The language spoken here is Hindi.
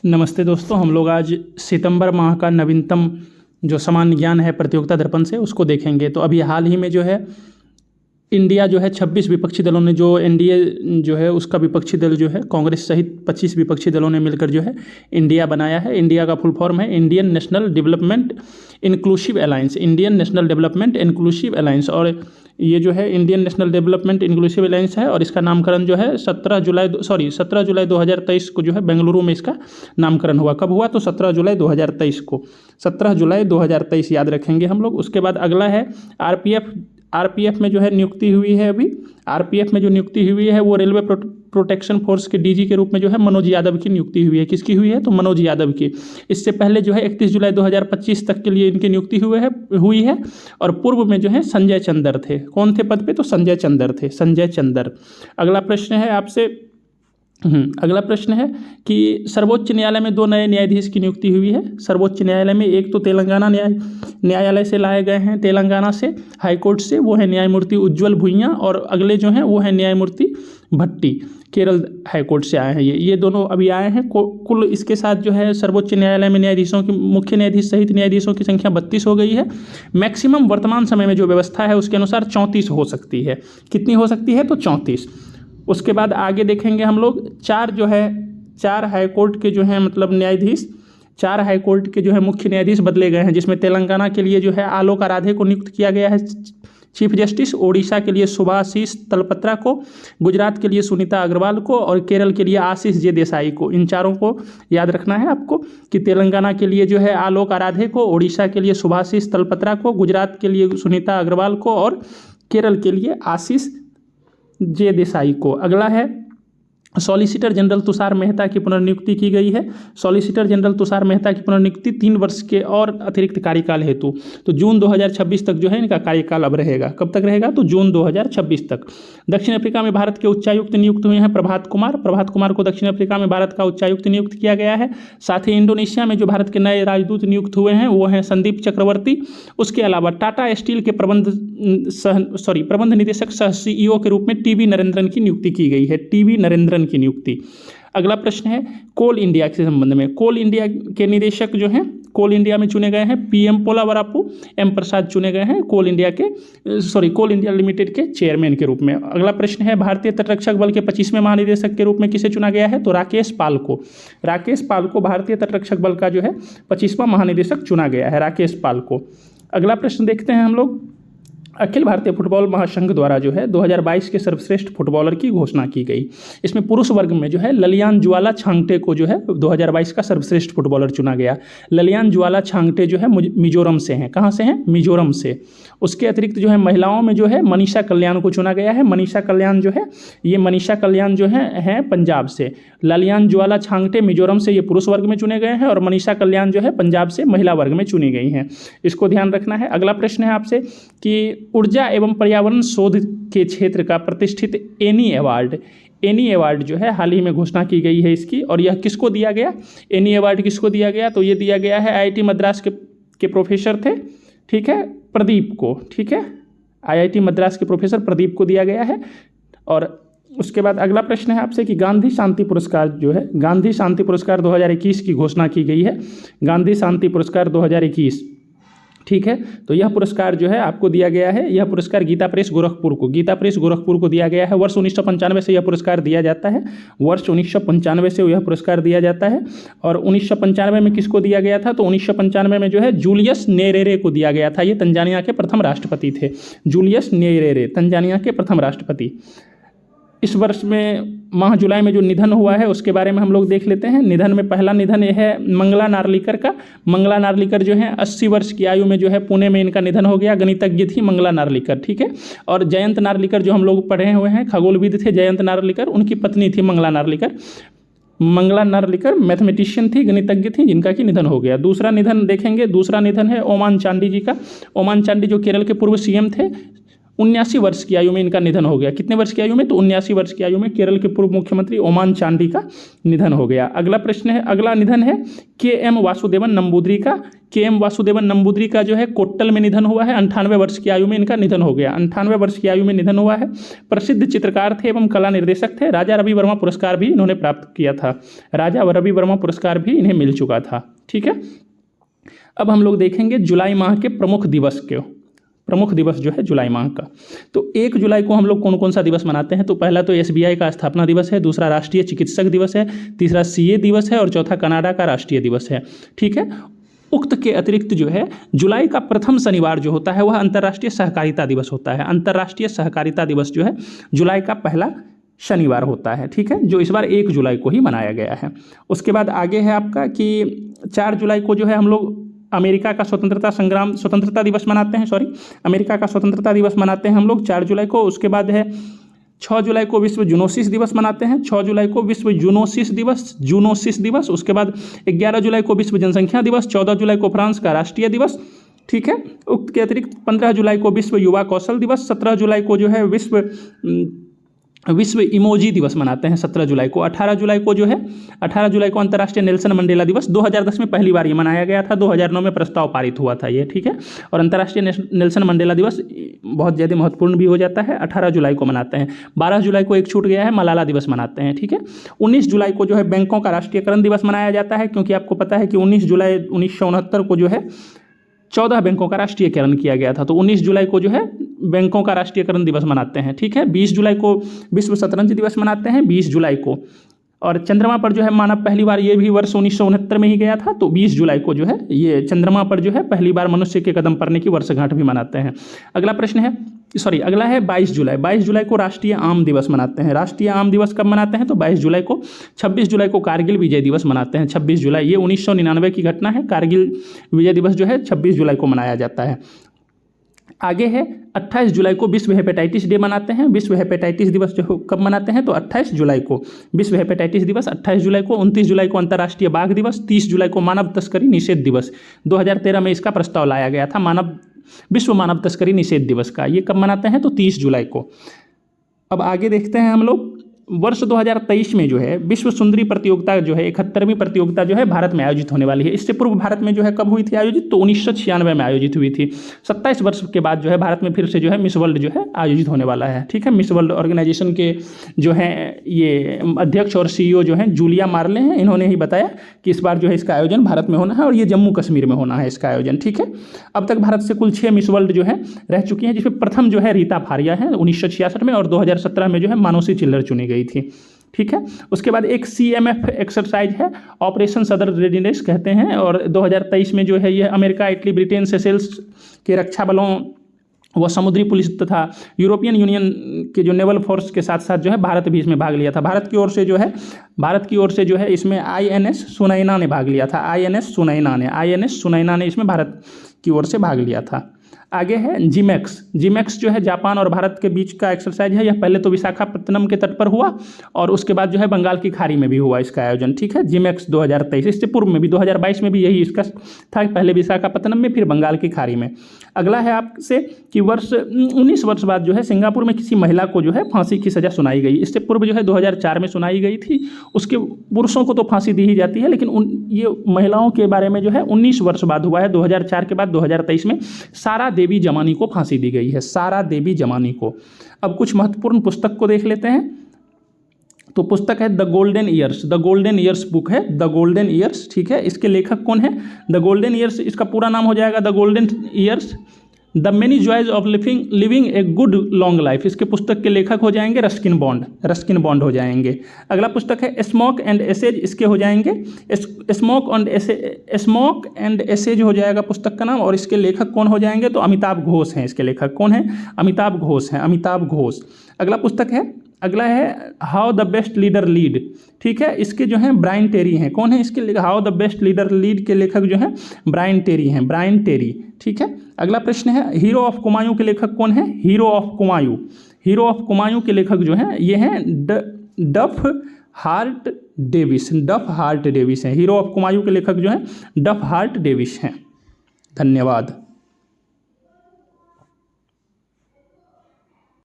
नमस्ते दोस्तों, हम लोग आज सितंबर माह का नवीनतम जो सामान्य ज्ञान है प्रतियोगिता दर्पण से उसको देखेंगे। तो अभी हाल ही में जो है इंडिया जो है 26 विपक्षी दलों ने जो एनडीए जो है उसका विपक्षी दल जो है कांग्रेस सहित 25 विपक्षी दलों ने मिलकर जो है इंडिया बनाया है। इंडिया का फुल फॉर्म है Indian national development inclusive alliance, Indian national development inclusive alliance. और ये जो है Indian national development inclusive alliance है और इसका नामकरण जो है 17 जुलाई 2023 को जो है बेंगलुरु में इसका नामकरण हुआ। कब हुआ? तो 17 जुलाई 2023 को, 17 जुलाई 2023 याद रखेंगे हम लोग। उसके बाद अगला है आरपीएफ में जो है नियुक्ति हुई है। अभी आरपीएफ में जो नियुक्ति हुई है वो रेलवे प्रोटेक्शन फोर्स के डीजी के रूप में जो है मनोज यादव की नियुक्ति हुई है। किसकी हुई है? तो मनोज यादव की। इससे पहले जो है 31 जुलाई 2025 तक के लिए इनकी नियुक्ति हुई है। और पूर्व में जो है संजय चंदर थे। कौन थे पद पे? तो संजय चंदर थे, संजय चंदर। अगला प्रश्न है आपसे, अगला प्रश्न है कि सर्वोच्च न्यायालय में 2 नए न्यायाधीश की नियुक्ति हुई है। सर्वोच्च न्यायालय में एक तो तेलंगाना न्यायालय से लाए गए हैं, तेलंगाना से हाईकोर्ट से, वो है न्यायमूर्ति उज्ज्वल भुइयां, और अगले जो हैं वो है न्यायमूर्ति भट्टी, केरल हाईकोर्ट से आए हैं। ये दोनों अभी आए हैं। कुल इसके साथ जो है सर्वोच्च न्यायालय में न्यायाधीशों की, मुख्य न्यायाधीश सहित न्यायाधीशों की संख्या 32 हो गई है। मैक्सिमम वर्तमान समय में जो व्यवस्था है उसके अनुसार 34 हो सकती है। कितनी हो सकती है? तो 34। उसके बाद आगे देखेंगे हम लोग 4 हाईकोर्ट के जो हैं मतलब न्यायाधीश, 4 हाईकोर्ट के जो है मुख्य न्यायाधीश बदले गए हैं, जिसमें तेलंगाना के लिए जो है आलोक आराधे को नियुक्त किया गया है चीफ जस्टिस, ओडिशा के लिए सुभाशीष तलपत्रा को, गुजरात के लिए सुनीता अग्रवाल को, और केरल के लिए आशीष जे देसाई को। इन चारों को याद रखना है आपको कि तेलंगाना के लिए जो है आलोक आराधे को, ओडिशा के लिए सुभाशीष तलपत्रा को, गुजरात के लिए सुनीता अग्रवाल को और केरल के लिए आशीष जे देसाई को। अगला है सॉलिसिटर जनरल तुषार मेहता की पुनर्नियुक्ति की गई है। सॉलिसिटर जनरल तुषार मेहता की पुनर्नियुक्ति 3 वर्ष के और अतिरिक्त कार्यकाल हेतु, तो जून 2026 तक जो है इनका कार्यकाल अब रहेगा। कब तक रहेगा? तो जून 2026 तक। दक्षिण अफ्रीका में भारत के उच्चायुक्त नियुक्त हुए हैं प्रभात कुमार को दक्षिण अफ्रीका में भारत का उच्चायुक्त नियुक्त किया गया है। साथ ही इंडोनेशिया में जो भारत के नए राजदूत नियुक्त हुए हैं वो हैं संदीप चक्रवर्ती। उसके अलावा टाटा स्टील के प्रबंध निदेशक सह CEO के रूप में टीवी नरेंद्रन की नियुक्ति की गई है, टीवी नरेंद्रन की नियुक्ति। अगला प्रश्न है कोल इंडिया के संबंध में। कोल इंडिया के निदेशक जो हैं कोल इंडिया में चुने गए हैं PM पोलावरापू एम प्रसाद चुने गए हैं कोल इंडिया लिमिटेड के चेयरमैन के रूप में। अगला प्रश्न है भारतीय तटरक्षक बल के 25वें महानिदेशक के रूप में किसे चुना गया है? तो राकेश पाल को भारतीय तटरक्षक बल का जो है 25वां महानिदेशक चुना गया है, राकेश पाल को। अगला प्रश्न देखते हैं हम लोग, अखिल भारतीय फुटबॉल महासंघ द्वारा जो है 2022 के सर्वश्रेष्ठ फुटबॉलर की घोषणा की गई। इसमें पुरुष वर्ग में जो है ललियान ज्वाला छांगटे को जो है 2022 का सर्वश्रेष्ठ फुटबॉलर चुना गया। ललियान ज्वाला छांगटे जो है मिजोरम से हैं। कहाँ से हैं? मिजोरम से। उसके अतिरिक्त जो है महिलाओं में जो है मनीषा कल्याण को चुना गया है। मनीषा कल्याण जो है पंजाब से। ललियान ज्वाला छांगटे मिजोरम से ये पुरुष वर्ग में चुने गए हैं और मनीषा कल्याण जो है पंजाब से महिला वर्ग में चुनी गई हैं। इसको ध्यान रखना है। अगला प्रश्न है आपसे कि ऊर्जा एवं पर्यावरण शोध के क्षेत्र का प्रतिष्ठित एनी अवार्ड जो है हाल ही में घोषणा की गई है इसकी, और यह किसको दिया गया? एनी अवार्ड किसको दिया गया? तो ये दिया गया है IIT मद्रास के प्रोफेसर थे, ठीक है, प्रदीप को, ठीक है, IIT मद्रास के प्रोफेसर प्रदीप को दिया गया है। और उसके बाद अगला प्रश्न है आपसे कि गांधी शांति पुरस्कार जो है, गांधी शांति पुरस्कार 2021 की घोषणा की गई है। गांधी शांति पुरस्कार 2021, ठीक है। तो यह पुरस्कार जो है आपको दिया गया है। यह पुरस्कार गीता प्रेस गोरखपुर को दिया गया है। वर्ष 1995 से यह पुरस्कार दिया जाता है। वर्ष 1995 से यह पुरस्कार दिया जाता है। और 1995 में किसको दिया गया था? तो 1995 में जो है जूलियस नेरेरे को दिया गया था। ये तंजानिया के प्रथम राष्ट्रपति थे, जूलियस नेरेरे, तंजानिया के प्रथम राष्ट्रपति। इस वर्ष में माह जुलाई में जो निधन हुआ है उसके बारे में हम लोग देख लेते हैं। निधन में पहला निधन यह है मंगला नार्लिकर का। मंगला नार्लिकर जो है 80 वर्ष की आयु में जो है पुणे में इनका निधन हो गया। गणितज्ञ थी मंगला नार्लिकर, ठीक है। और जयंत नार्लिकर जो हम लोग पढ़े हुए हैं, खगोलविद थे जयंत नार्लिकर, उनकी पत्नी थी मंगला नार्लिकर मैथमेटिशियन थी, गणितज्ञ थी, जिनका कि निधन हो गया। दूसरा निधन देखेंगे, दूसरा निधन है ओमान चांडी जी का। ओमान चांडी जो केरल के पूर्व CM थे, 79 वर्ष की आयु में इनका निधन हो गया। कितने वर्ष की आयु में? तो 79 वर्ष की आयु में केरल के पूर्व मुख्यमंत्री ओमान चांडी का निधन हो गया। अगला प्रश्न है, अगला निधन है के.एम. वासुदेवन नंबूदरी का। के.एम. वासुदेवन नंबूदरी का जो है कोट्टल में निधन हुआ है। 98 वर्ष की आयु में इनका निधन हो गया। 98 वर्ष की आयु में निधन हुआ है। प्रसिद्ध चित्रकार थे एवं कला निर्देशक थे। राजा रवि वर्मा पुरस्कार भी इन्होंने प्राप्त किया था। राजा रवि वर्मा पुरस्कार भी इन्हें मिल चुका था। ठीक है, अब हम लोग देखेंगे जुलाई माह के प्रमुख दिवस के। प्रमुख दिवस जो है जुलाई माह का, तो 1 जुलाई को हम लोग कौन कौन सा दिवस मनाते हैं? तो पहला तो SBI का स्थापना दिवस है, दूसरा राष्ट्रीय चिकित्सक दिवस है, तीसरा CA दिवस है और चौथा कनाडा का राष्ट्रीय दिवस है। ठीक है, उक्त के अतिरिक्त जो है जुलाई का प्रथम शनिवार जो होता है वह अंतर्राष्ट्रीय सहकारिता दिवस होता है। अंतर्राष्ट्रीय सहकारिता दिवस जो है जुलाई का पहला शनिवार होता है। ठीक है, जो इस बार 1 जुलाई को ही मनाया गया है। उसके बाद आगे है आपका कि 4 जुलाई को जो है हम लोग अमेरिका का स्वतंत्रता दिवस मनाते हैं। अमेरिका का स्वतंत्रता दिवस मनाते हैं हम लोग 4 जुलाई को। उसके बाद है 6 जुलाई को विश्व जूनोसिस दिवस मनाते हैं। 6 जुलाई को विश्व जूनोसिस दिवस। उसके बाद 11 जुलाई को विश्व जनसंख्या दिवस। 14 जुलाई को फ्रांस का राष्ट्रीय दिवस। ठीक है, उक्त के अतिरिक्त 15 जुलाई को विश्व युवा कौशल दिवस। 17 जुलाई को जो है विश्व इमोजी दिवस मनाते हैं 17 जुलाई को। 18 जुलाई को जो है 18 जुलाई को अंतर्राष्ट्रीय नेल्सन मंडेला दिवस। 2010 में पहली बार ये मनाया गया था, 2009 में प्रस्ताव पारित हुआ था ये। ठीक है, और अंतर्राष्ट्रीय नेल्सन मंडेला दिवस बहुत ज़्यादा महत्वपूर्ण भी हो जाता है। 18 जुलाई को मनाते हैं। 12 जुलाई को एक छूट गया है, मलाला दिवस मनाते हैं। ठीक है, 19 जुलाई को जो है बैंकों का राष्ट्रीयकरण दिवस मनाया जाता है, क्योंकि आपको पता है कि 19 जुलाई 1969 को जो है 14 बैंकों का राष्ट्रीयकरण किया गया था। तो 19 जुलाई को जो है बैंकों का राष्ट्रीयकरण दिवस मनाते हैं। ठीक है, 20 जुलाई को विश्व शतरंज दिवस मनाते हैं 20 जुलाई को। और चंद्रमा पर जो है मानव पहली बार, ये भी वर्ष 1969 में ही गया था, तो 20 जुलाई को जो है ये चंद्रमा पर जो है पहली बार मनुष्य के कदम पड़ने की वर्षगांठ भी मनाते हैं। अगला प्रश्न है, अगला है 22 जुलाई। 22 जुलाई को राष्ट्रीय आम दिवस मनाते हैं। राष्ट्रीय आम दिवस कब मनाते हैं? तो 22 जुलाई को। 26 जुलाई को कारगिल विजय दिवस मनाते हैं। 26 जुलाई, ये 1999 की घटना है। कारगिल विजय दिवस जो है 26 जुलाई को मनाया जाता है। आगे है 28 जुलाई को विश्व हेपेटाइटिस डे मनाते हैं। विश्व हेपेटाइटिस दिवस जो कब मनाते हैं? तो 28 जुलाई को विश्व हेपेटाइटिस दिवस 28 जुलाई को। 29 जुलाई को अंतर्राष्ट्रीय बाघ दिवस। 30 जुलाई को मानव तस्करी निषेध दिवस। 2013 में इसका प्रस्ताव लाया गया था, विश्व मानव तस्करी निषेध दिवस का। ये कब मनाते हैं? तो 30 जुलाई को। अब आगे देखते हैं हम लोग, वर्ष 2023 में जो है विश्व सुंदरी प्रतियोगिता जो है 71वीं प्रतियोगिता जो है भारत में आयोजित होने वाली है। इससे पूर्व भारत में जो है कब हुई थी आयोजित? तो 1996 में आयोजित हुई थी। 27 वर्ष के बाद जो है भारत में फिर से जो है मिस वर्ल्ड जो है आयोजित होने वाला है। ठीक है, मिस वर्ल्ड ऑर्गेनाइजेशन के जो हैं ये अध्यक्ष और CEO जो हैं जूलिया मार्ले हैं, इन्होंने ही बताया कि इस बार जो है इसका आयोजन भारत में होना है और ये जम्मू कश्मीर में होना है इसका आयोजन। ठीक है, अब तक भारत से कुल 6 मिस वर्ल्ड जो है रह चुकी हैं, जिसमें प्रथम जो है रीता फारिया है 1966 में, और 2017 में जो है मानसी चिल्लर चुनी गई थी। ठीक है, उसके बाद एक CMF एक्सरसाइज है, ऑपरेशन सदर रेडिनेस कहते हैं, और 2023 में जो है ये अमेरिका, इटली, ब्रिटेन, सेशेल्स के रक्षा बलों व समुद्री पुलिस तथा यूरोपियन यूनियन के जो नेवल फोर्स के साथ साथ जो है भारत भी इसमें भाग लिया था। भारत की ओर से जो है इसमें INS सुनैना ने भाग लिया था। INS सुनैना ने इसमें भारत की ओर से भाग लिया था। आगे है जिमैक्स जो है जापान और भारत के बीच का एक्सरसाइज है। यह पहले तो विशाखापत्तनम के तट पर हुआ और उसके बाद जो है बंगाल की खाड़ी में भी हुआ इसका आयोजन। ठीक है, जिमैक्स 2023। इससे पूर्व में भी 2022 में भी यही इसका था, पहले विशाखापत्तनम में फिर बंगाल की खाड़ी में। अगला है आपसे कि 19 वर्ष बाद जो है सिंगापुर में किसी महिला को जो है फांसी की सज़ा सुनाई गई। इससे पूर्व जो है 2004 में सुनाई गई थी। उसके पुरुषों को तो फांसी दी ही जाती है, लेकिन ये महिलाओं के बारे में जो है 19 वर्ष बाद हुआ है। 2004 के बाद 2023 में सारा देवी जमानी को फांसी दी गई है, सारा देवी जमानी को। अब कुछ महत्वपूर्ण पुस्तक को देख लेते हैं। तो पुस्तक है द गोल्डन ईयर्स बुक है, द गोल्डन ईयर्स। ठीक है, इसके लेखक कौन है? द गोल्डन ईयर्स, इसका पूरा नाम हो जाएगा the golden years the many joys of living a good long life. इसके पुस्तक के लेखक हो जाएंगे रस्किन बॉन्ड हो जाएंगे। अगला पुस्तक है स्मोक एंड एसेज, इसके हो जाएंगे स्मोक एंड एसेज हो जाएगा पुस्तक का नाम, और इसके लेखक कौन हो जाएंगे? तो अमिताभ घोष हैं। इसके लेखक कौन है? अमिताभ घोष। अगला है how the best leader lead. ठीक है, इसके जो हैं ब्रायन टेरी हैं। कौन है इसके how the best leader lead के लेखक जो हैं ब्रायन टेरी। ठीक है, अगला प्रश्न है हीरो ऑफ कुमायूं के लेखक कौन है? हीरो ऑफ कुमायूं के लेखक जो हैं ये हैं डफ हार्ट डेविस हैं। हीरो ऑफ कुमायूं के लेखक जो हैं डफ हार्ट डेविस हैं। धन्यवाद।